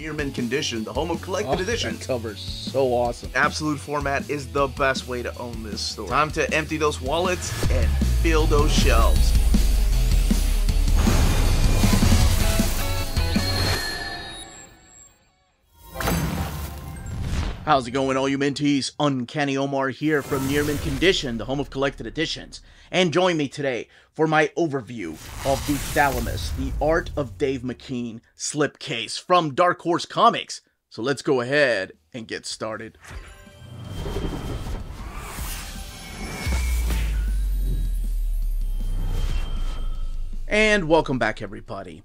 Near mint condition, the home of collected editions. That cover's so awesome. Absolute format is the best way to own this store. Time to empty those wallets and fill those shelves. How's it going, all you minties? Uncanny Omar here from Near Mint Condition, the home of collected editions. And join me today for my overview of the Thalamus, the Art of Dave McKean slipcase from Dark Horse Comics. So let's go ahead and get started. And welcome back, everybody.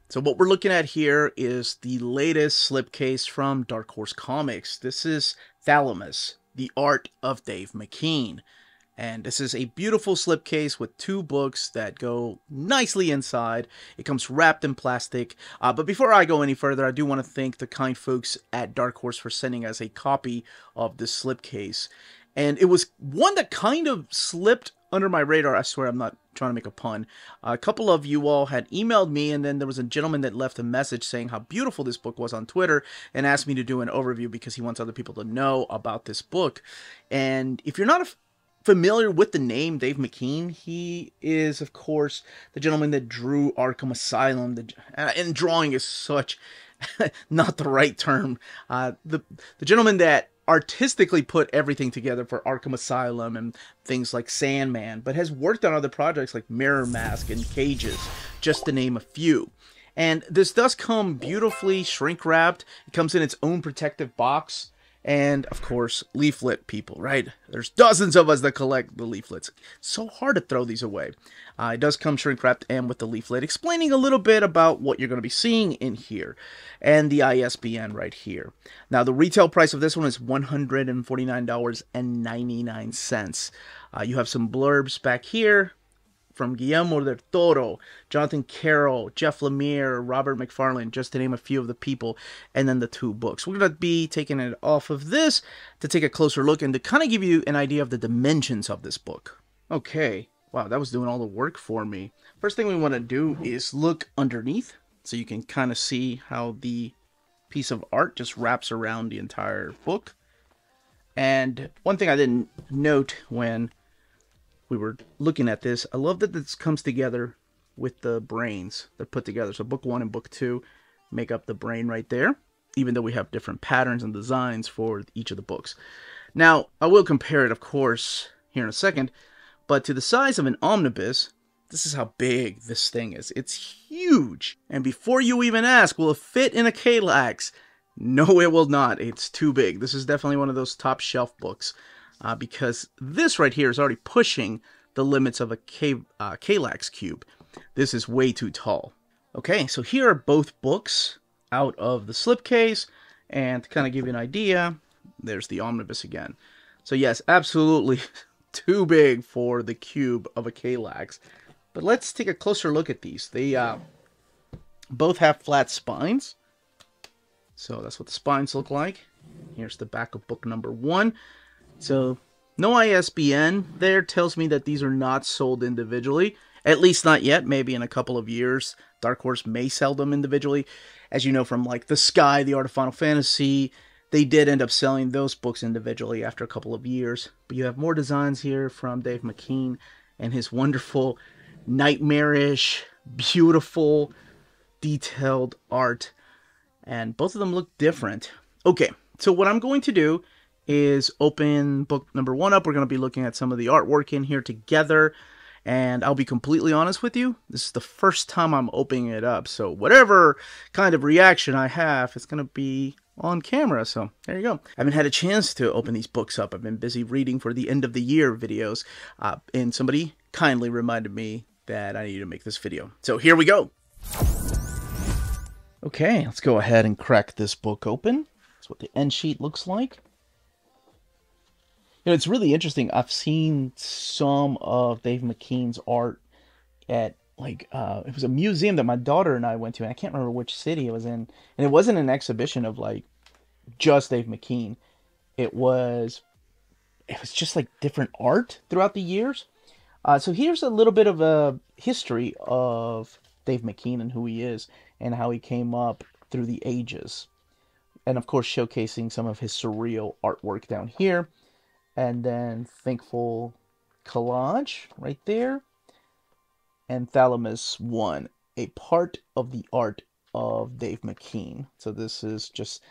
So what we're looking at here is the latest slipcase from Dark Horse Comics. This is Thalamus, the Art of Dave McKean. And this is a beautiful slipcase with two books that go nicely inside. It comes wrapped in plastic. But before I go any further, I do want to thank the kind folks at Dark Horse for sending us a copy of this slipcase. And it was one that kind of slipped under my radar. I swear I'm not trying to make a pun. A couple of you all had emailed me, and then there was a gentleman that left a message saying how beautiful this book was on Twitter and asked me to do an overview because he wants other people to know about this book. And if you're not familiar with the name Dave McKean, he is, of course, the gentleman that drew Arkham Asylum. And drawing is such not the right term. The gentleman that artistically put everything together for Arkham Asylum and things like Sandman, but has worked on other projects like MirrorMask and Cages, just to name a few. And this does come beautifully shrink wrapped. It comes in its own protective box. And, of course, leaflet people, right? There's dozens of us that collect the leaflets. It's so hard to throw these away. It does come shrink-wrapped and with the leaflet, explaining a little bit about what you're going to be seeing in here. And the ISBN right here. Now, the retail price of this one is $149.99. You have some blurbs back here from Guillermo del Toro, Jonathan Carroll, Jeff Lemire, Robert McFarlane, just to name a few of the people, and then the two books. We're going to be taking it off of this to take a closer look and to kind of give you an idea of the dimensions of this book. Okay, wow, that was doing all the work for me. First thing we want to do is look underneath, so you can kind of see how the piece of art just wraps around the entire book. And one thing I didn't note when we were looking at this, I love that this comes together with the brains that put together. So book 1 and book 2 make up the brain right there, even though we have different patterns and designs for each of the books. Now, I will compare it, of course, here in a second, but to the size of an omnibus, this is how big this thing is. It's huge. And before you even ask, will it fit in a Kallax? No, it will not. It's too big. This is definitely one of those top shelf books. Because this right here is already pushing the limits of a Kallax cube. This is way too tall. Okay, so here are both books out of the slipcase, and to kind of give you an idea, there's the omnibus again. So yes, absolutely too big for the cube of a Kallax. But let's take a closer look at these. They both have flat spines. So that's what the spines look like. Here's the back of book number 1. So, no ISBN there tells me that these are not sold individually. At least not yet. Maybe in a couple of years, Dark Horse may sell them individually. As you know from like The Sky, The Art of Final Fantasy, they did end up selling those books individually after a couple of years. But you have more designs here from Dave McKean and his wonderful, nightmarish, beautiful, detailed art. And both of them look different. Okay, so what I'm going to do is open book number 1 up. We're going to be looking at some of the artwork in here together. And I'll be completely honest with you, this is the first time I'm opening it up. So whatever kind of reaction I have, it's going to be on camera. So there you go. I haven't had a chance to open these books up. I've been busy reading for the end of the year videos. And somebody kindly reminded me that I need to make this video. So here we go. Okay, let's go ahead and crack this book open. That's what the end sheet looks like. You know, it's really interesting. I've seen some of Dave McKean's art at, like, it was a museum that my daughter and I went to, and I can't remember which city it was in. And it wasn't an exhibition of, like, just Dave McKean. It was just, like, different art throughout the years. So here's a little bit of a history of Dave McKean and who he is and how he came up through the ages. And of course, showcasing some of his surreal artwork down here. And then Thankful Collage right there. And Thalamus 1, a part of the art of Dave McKean. So this is just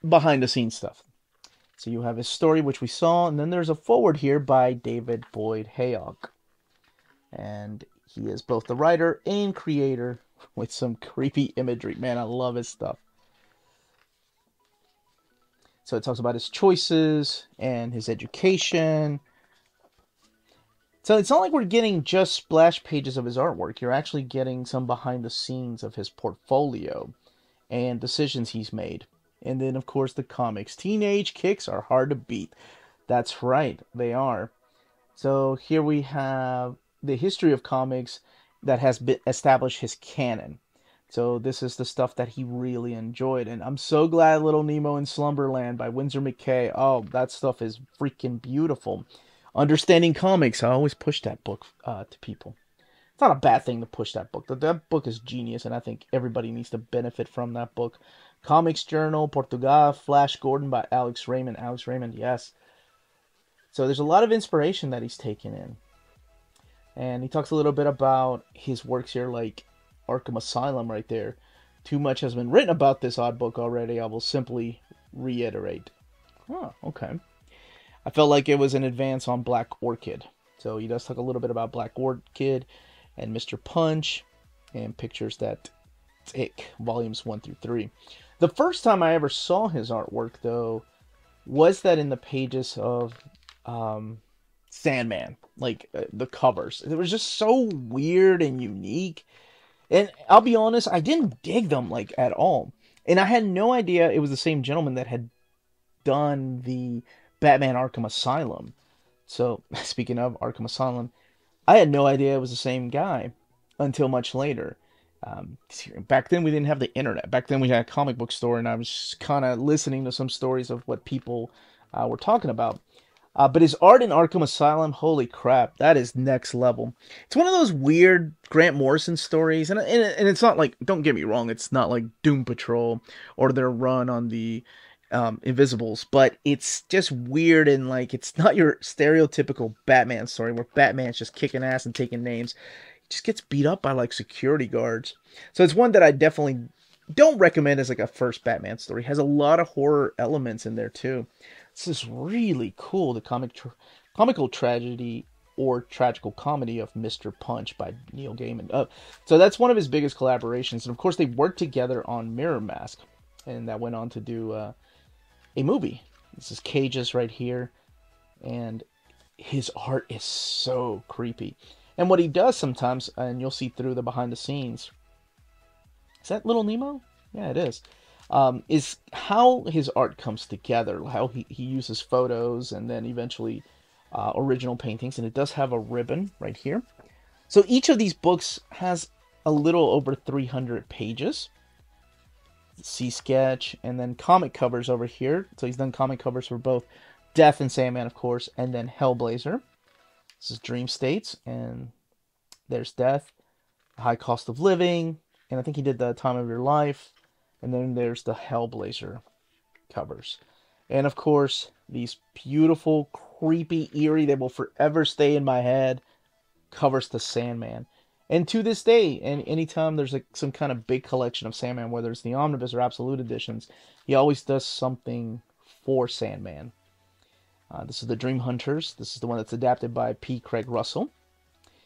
behind the scenes stuff. So you have his story, which we saw, and then there's a forward here by David Boyd Hayok. And he is both the writer and creator with some creepy imagery. Man, I love his stuff. So it talks about his choices and his education. So it's not like we're getting just splash pages of his artwork. You're actually getting some behind the scenes of his portfolio and decisions he's made. And then, of course, the comics. Teenage kicks are hard to beat. That's right, they are. So here we have the history of comics that has been established his canon. So this is the stuff that he really enjoyed. And I'm so glad Little Nemo in Slumberland by Winsor McKay. Oh, that stuff is freaking beautiful. Understanding Comics. I always push that book to people. It's not a bad thing to push that book. That book is genius, and I think everybody needs to benefit from that book. Comics Journal, Portugal, Flash Gordon by Alex Raymond. Alex Raymond, yes. So there's a lot of inspiration that he's taken in. And he talks a little bit about his works here, like Arkham Asylum right there. Too much has been written about this odd book already. I will simply reiterate. Oh, okay. I felt like it was an advance on Black Orchid. So he does talk a little bit about Black Orchid and Mr. Punch and Pictures That Tick, volumes 1 through 3. The first time I ever saw his artwork, though, was that in the pages of Sandman, like the covers. It was just so weird and unique. And I'll be honest, I didn't dig them like at all. And I had no idea it was the same gentleman that had done the Batman Arkham Asylum. So, speaking of Arkham Asylum, I had no idea it was the same guy until much later. Back then we didn't have the internet. Back then we had a comic book store, and I was kind of listening to some stories of what people were talking about. But his art in Arkham Asylum, holy crap, that is next level. It's one of those weird Grant Morrison stories, and it's not like, don't get me wrong, it's not like Doom Patrol or their run on the Invisibles, but it's just weird, and like, it's not your stereotypical Batman story where Batman's just kicking ass and taking names. He just gets beat up by like security guards. So it's one that I definitely don't recommend as like a first Batman story. It has a lot of horror elements in there too. This is really cool. The comical tragedy or tragical comedy of Mr. Punch by Neil Gaiman. So that's one of his biggest collaborations. And of course they worked together on MirrorMask, and that went on to do a movie. This is Cages right here, and his art is so creepy. And what he does sometimes, and you'll see through the behind the scenes, is that Little Nemo? Yeah, it is. Is how his art comes together, how he uses photos and then eventually original paintings. And it does have a ribbon right here. So each of these books has a little over 300 pages. C sketch, and then comic covers over here. So he's done comic covers for both Death and Sandman, of course, and then Hellblazer. This is Dream States, and there's Death, High Cost of Living, and I think he did The Time of Your Life, and then there's the Hellblazer covers. And of course, these beautiful, creepy, eerie, they will forever stay in my head, covers to Sandman. And to this day, and anytime there's like some kind of big collection of Sandman, whether it's the Omnibus or Absolute Editions, he always does something for Sandman. This is the Dream Hunters. This is the one that's adapted by P. Craig Russell.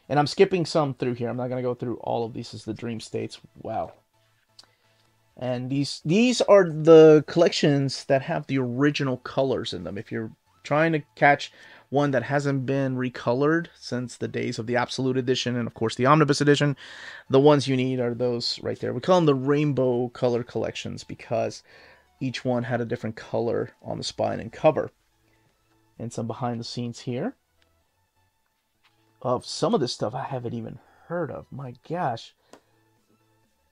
And I'm skipping some through here. I'm not going to go through all of these. This is the Dream States. Wow. And these are the collections that have the original colors in them. If you're trying to catch one that hasn't been recolored since the days of the Absolute Edition and, of course, the Omnibus Edition, the ones you need are those right there. We call them the rainbow color collections because each one had a different color on the spine and cover. And some behind the scenes here of some of this stuff I haven't even heard of. My gosh.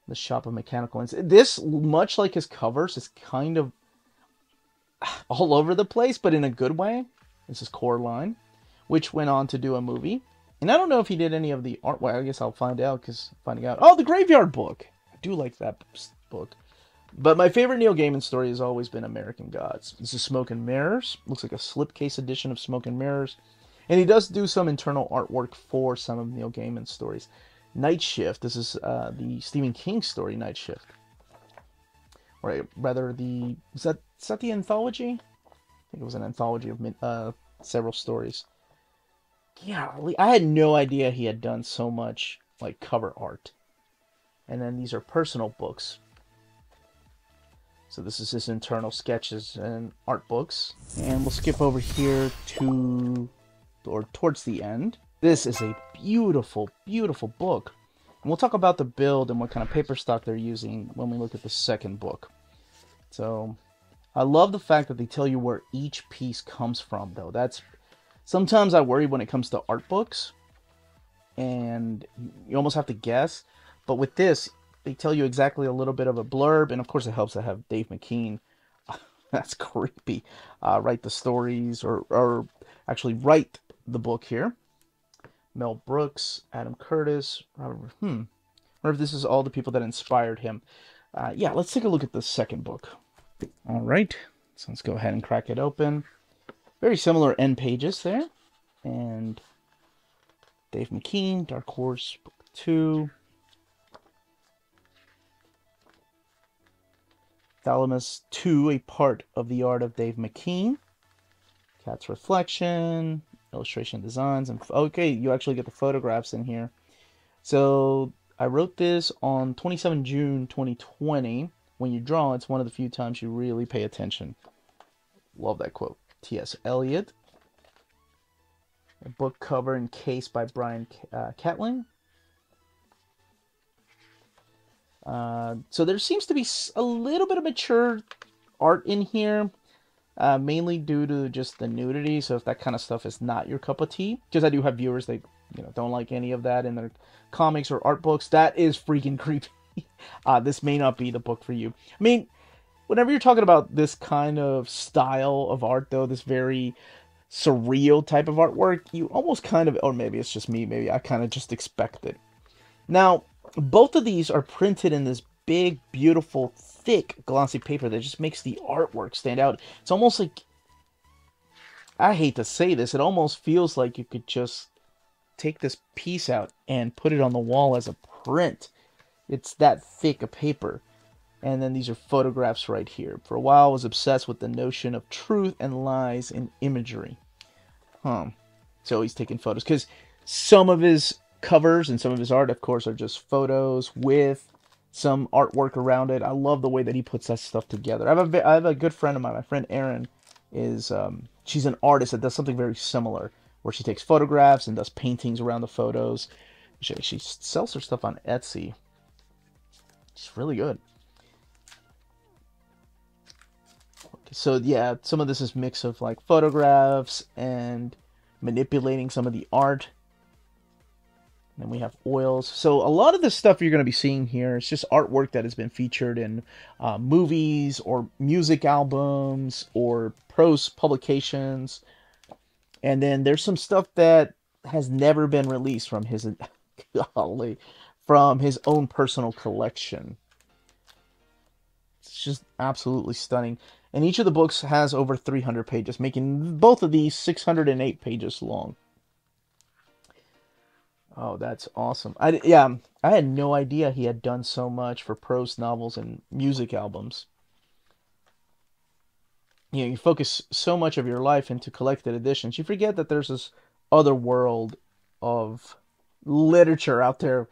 The Shop of Mechanical Ends. This, much like his covers, is kind of all over the place, but in a good way. This is Coraline, which went on to do a movie. And I don't know if he did any of the art. Well, I guess I'll find out, because finding out. Oh, the Graveyard Book. I do like that book. But my favorite Neil Gaiman story has always been American Gods. This is Smoke and Mirrors. Looks like a slipcase edition of Smoke and Mirrors. And he does do some internal artwork for some of Neil Gaiman's stories. Night Shift. This is the Stephen King story, Night Shift. Or rather, is that the anthology? I think it was an anthology of several stories. Yeah, I had no idea he had done so much like cover art. And then these are personal books. So this is his internal sketches and art books. And we'll skip over here towards the end. This is a beautiful, beautiful book. And we'll talk about the build and what kind of paper stock they're using when we look at the second book. So I love the fact that they tell you where each piece comes from, though. Sometimes I worry when it comes to art books, and you almost have to guess. But with this, they tell you exactly a little bit of a blurb, and of course it helps to have Dave McKean. That's creepy. Write the stories, or actually write the book here. Mel Brooks, Adam Curtis, Robert. Wonder if this is all the people that inspired him. Yeah, let's take a look at the second book. All right, so let's go ahead and crack it open. Very similar end pages there. And Dave McKean, Dark Horse, Book 2. Thalamus 2, a part of the art of Dave McKean. Cat's Reflection, illustration designs. And okay, you actually get the photographs in here. So I wrote this on 27 June 2020. When you draw, it's one of the few times you really pay attention. Love that quote. T.S. Eliot. A book cover and case by Brian Catling. So there seems to be a little bit of mature art in here, mainly due to just the nudity. So if that kind of stuff is not your cup of tea, because I do have viewers that don't like any of that in their comics or art books, that is freaking creepy. This may not be the book for you. I mean, whenever you're talking about this kind of style of art, though, this very surreal type of artwork, you almost kind of, or maybe it's just me, maybe I kind of just expect it. Now, both of these are printed in this big, beautiful, thick, glossy paper that just makes the artwork stand out. It's almost like, I hate to say this, it almost feels like you could just take this piece out and put it on the wall as a print. It's that thick a paper. And then these are photographs right here. For a while, I was obsessed with the notion of truth and lies in imagery. So he's taking photos. Because some of his covers and some of his art, of course, are just photos with some artwork around it. I love the way that he puts that stuff together. I have a good friend of mine. My friend Erin is, she's an artist that does something very similar, where she takes photographs and does paintings around the photos. She sells her stuff on Etsy. It's really good. So yeah, some of this is mix of like photographs and manipulating some of the art. And then we have oils. So a lot of the stuff you're going to be seeing here is just artwork that has been featured in movies or music albums or prose publications. And then there's some stuff that has never been released from his from his own personal collection. It's just absolutely stunning. And each of the books has over 300 pages, making both of these 608 pages long. Oh, that's awesome. I had no idea he had done so much for prose novels and music albums. You focus so much of your life into collected editions, you forget that there's this other world of literature out there.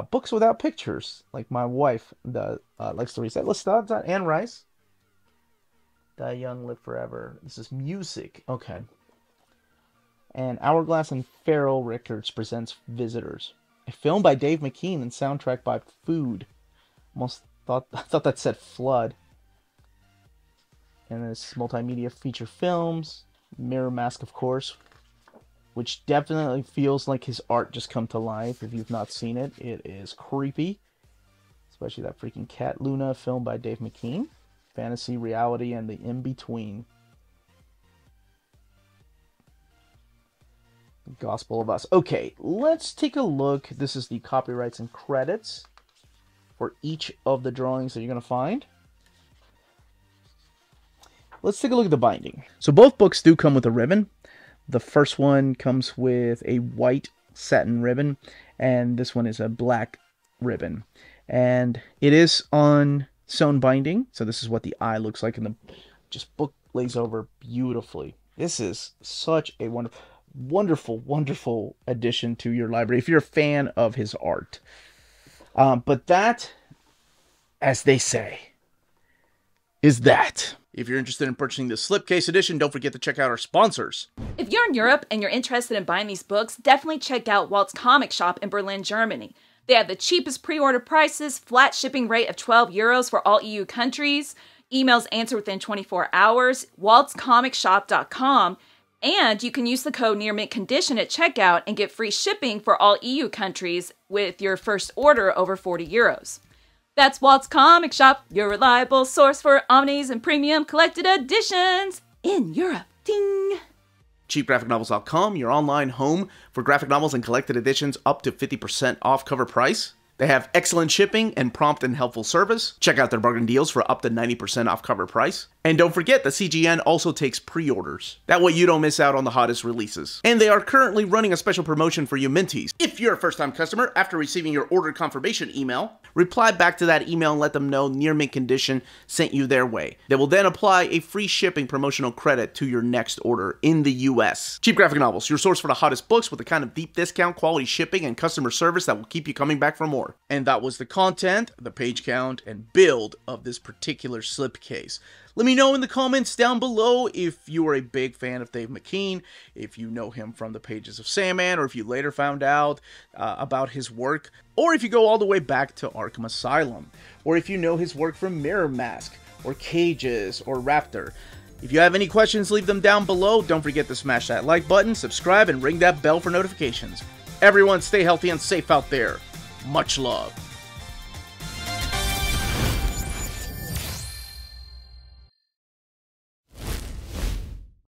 Books without pictures, like my wife likes to read. Let's start that. Anne Rice. Die Young, Live Forever. This is music. Okay. And Hourglass and Feral Records presents Visitors. A film by Dave McKean and soundtrack by Food. I thought that said Flood. And this multimedia feature films. MirrorMask, of course. Which definitely feels like his art just come to life. If you've not seen it, it is creepy. Especially that freaking cat. Luna, film by Dave McKean. Fantasy, reality, and the in-between. Gospel of Us. Okay, let's take a look. This is the copyrights and credits for each of the drawings that you're going to find. Let's take a look at the binding. So both books do come with a ribbon. The first one comes with a white satin ribbon, and this one is a black ribbon. And it is on sewn binding, so this is what the eye looks like, and the book lays over beautifully. This is such a wonderful, wonderful addition to your library if you're a fan of his art. But that, as they say, is that. If you're interested in purchasing the Slipcase edition, don't forget to check out our sponsors. If you're in Europe and you're interested in buying these books, definitely check out Walt's Comic Shop in Berlin, Germany. They have the cheapest pre-order prices, flat shipping rate of €12 for all EU countries, emails answered within 24 hours, waltscomicshop.com, and you can use the code nearmintcondition at checkout and get free shipping for all EU countries with your first order over €40. That's Walt's Comic Shop, your reliable source for omnis and premium collected editions in Europe. Ding! CheapGraphicNovels.com, your online home for graphic novels and collected editions up to 50% off cover price. They have excellent shipping and prompt and helpful service. Check out their bargain deals for up to 90% off cover price. And don't forget that CGN also takes pre-orders. That way you don't miss out on the hottest releases. And they are currently running a special promotion for you Minties. If you're a first-time customer, after receiving your order confirmation email, reply back to that email and let them know Near Mint Condition sent you their way. They will then apply a free shipping promotional credit to your next order in the US. Cheap Graphic Novels, your source for the hottest books with the kind of deep discount, quality shipping, and customer service that will keep you coming back for more. And that was the content, the page count, and build of this particular slipcase. Let me know in the comments down below if you are a big fan of Dave McKean, if you know him from the pages of Sandman, or if you later found out about his work, or if you go all the way back to Arkham Asylum, or if you know his work from MirrorMask, or Cages, or Raptor. If you have any questions, leave them down below. Don't forget to smash that like button, subscribe, and ring that bell for notifications. Everyone stay healthy and safe out there. Much love.